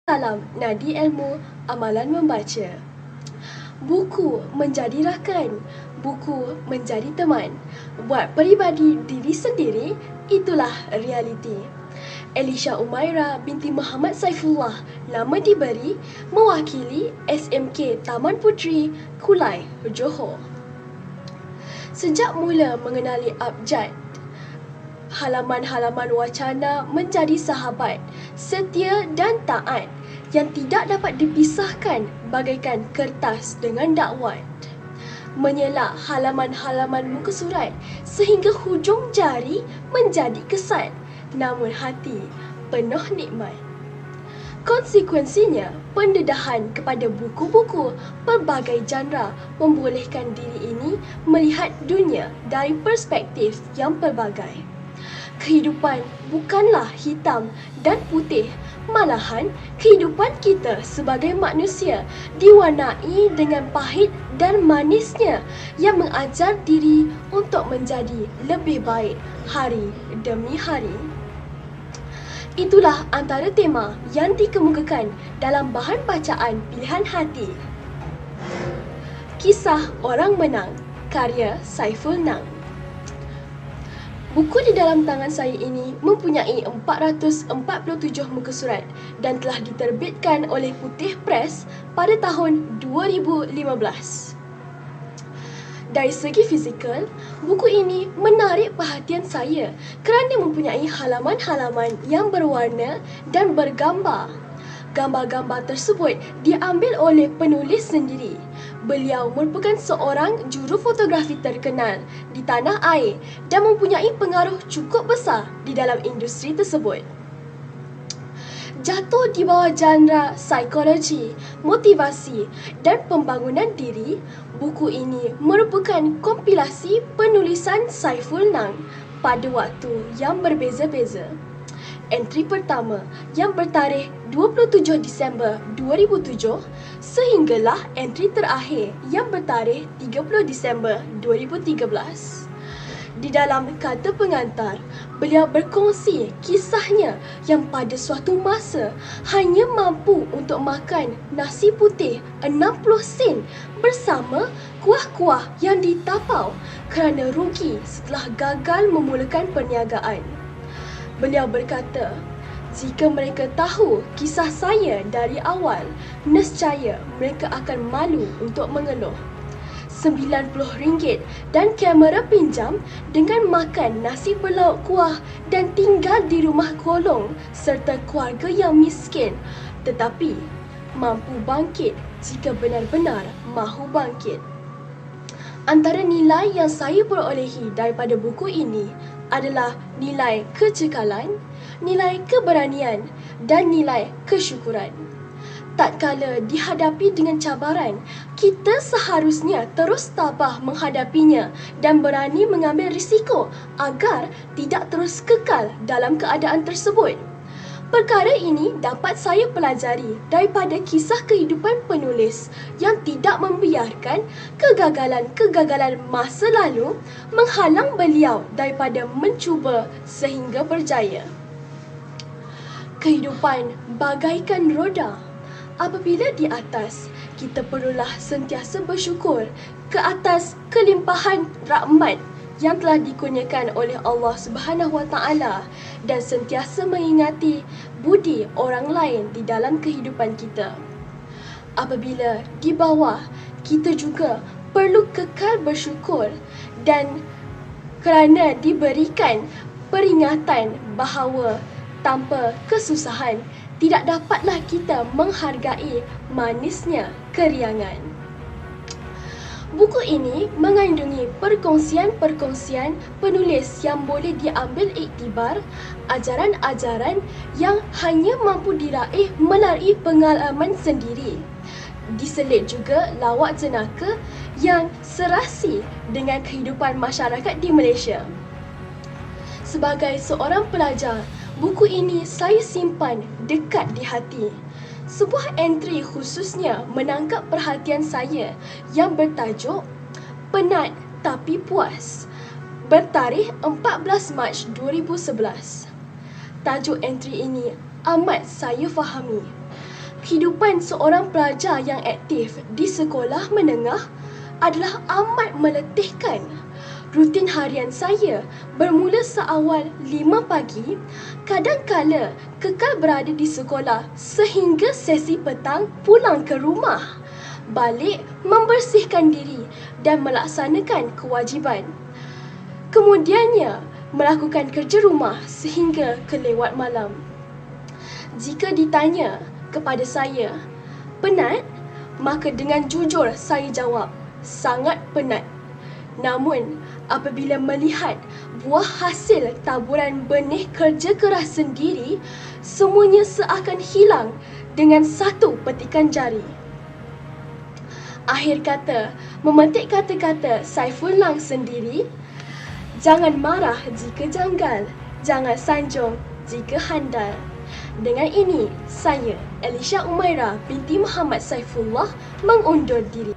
Salam Nadi Ilmu Amalan Membaca. Buku menjadi rakan, buku menjadi teman. Buat peribadi diri sendiri, itulah realiti. Elisha Umaira binti Muhammad Saifullah, nama diberi, mewakili SMK Taman Puteri, Kulai, Johor. Sejak mula mengenali abjad, halaman-halaman wacana menjadi sahabat, setia dan taat yang tidak dapat dipisahkan bagaikan kertas dengan dakwat. Menyelak halaman-halaman muka surat sehingga hujung jari menjadi kesat, namun hati penuh nikmat. Konsekuensinya, pendedahan kepada buku-buku pelbagai genre membolehkan diri ini melihat dunia dari perspektif yang pelbagai. Kehidupan bukanlah hitam dan putih, malahan kehidupan kita sebagai manusia diwarnai dengan pahit dan manisnya yang mengajar diri untuk menjadi lebih baik hari demi hari. Itulah antara tema yang dikemukakan dalam bahan bacaan pilihan hati. Kisah Orang Menang, karya Saiful Nang. Buku di dalam tangan saya ini mempunyai 447 muka surat dan telah diterbitkan oleh Putih Press pada tahun 2015. Dari segi fizikal, buku ini menarik perhatian saya kerana mempunyai halaman-halaman yang berwarna dan bergambar. Gambar-gambar tersebut diambil oleh penulis sendiri. Beliau merupakan seorang juru fotografi terkenal di tanah air dan mempunyai pengaruh cukup besar di dalam industri tersebut. Jatuh di bawah genre psikologi, motivasi dan pembangunan diri, buku ini merupakan kompilasi penulisan Saiful Nang pada waktu yang berbeza-beza. Entri pertama yang bertarikh 27 Disember 2007 sehinggalah entri terakhir yang bertarikh 30 Disember 2013. Di dalam kata pengantar, beliau berkongsi kisahnya yang pada suatu masa hanya mampu untuk makan nasi putih 60 sen bersama kuah-kuah yang ditapau kerana rugi setelah gagal memulakan perniagaan. Beliau berkata, jika mereka tahu kisah saya dari awal, nescaya mereka akan malu untuk mengeluh. RM90 dan kamera pinjam dengan makan nasi berlauk kuah dan tinggal di rumah kolong serta keluarga yang miskin, tetapi mampu bangkit jika benar-benar mahu bangkit. Antara nilai yang saya perolehi daripada buku ini adalah nilai kecekalan, nilai keberanian dan nilai kesyukuran. Tatkala dihadapi dengan cabaran, kita seharusnya terus tabah menghadapinya dan berani mengambil risiko agar tidak terus kekal dalam keadaan tersebut. Perkara ini dapat saya pelajari daripada kisah kehidupan penulis yang tidak membiarkan kegagalan-kegagalan masa lalu menghalang beliau daripada mencuba sehingga berjaya. Kehidupan bagaikan roda. Apabila di atas, kita perlulah sentiasa bersyukur ke atas kelimpahan rahmat yang telah dikurniakan oleh Allah Subhanahu Wa Taala dan sentiasa mengingati budi orang lain di dalam kehidupan kita. Apabila di bawah, kita juga perlu kekal bersyukur dan kerana diberikan peringatan bahawa tanpa kesusahan tidak dapatlah kita menghargai manisnya keriangan. Buku ini mengandungi perkongsian-perkongsian penulis yang boleh diambil iktibar, ajaran-ajaran yang hanya mampu diraih melalui pengalaman sendiri. Diselit juga lawak jenaka yang serasi dengan kehidupan masyarakat di Malaysia. Sebagai seorang pelajar, buku ini saya simpan dekat di hati. Sebuah entry khususnya menangkap perhatian saya yang bertajuk Penat Tapi Puas, bertarikh 14 Mac 2011. Tajuk entry ini amat saya fahami. Kehidupan seorang pelajar yang aktif di sekolah menengah adalah amat meletihkan. Rutin harian saya bermula seawal 5 pagi, kadangkala kekal berada di sekolah sehingga sesi petang pulang ke rumah, balik membersihkan diri dan melaksanakan kewajipan. Kemudiannya, melakukan kerja rumah sehingga kelewat malam. Jika ditanya kepada saya, penat? Maka dengan jujur saya jawab, sangat penat. Namun, apabila melihat buah hasil taburan benih kerja keras sendiri, semuanya seakan hilang dengan satu petikan jari. Akhir kata, memetik kata-kata Saiful Nang sendiri, jangan marah jika janggal, jangan sanjung jika handal. Dengan ini, saya, Elisha Umaira binti Muhammad Saifullah mengundur diri.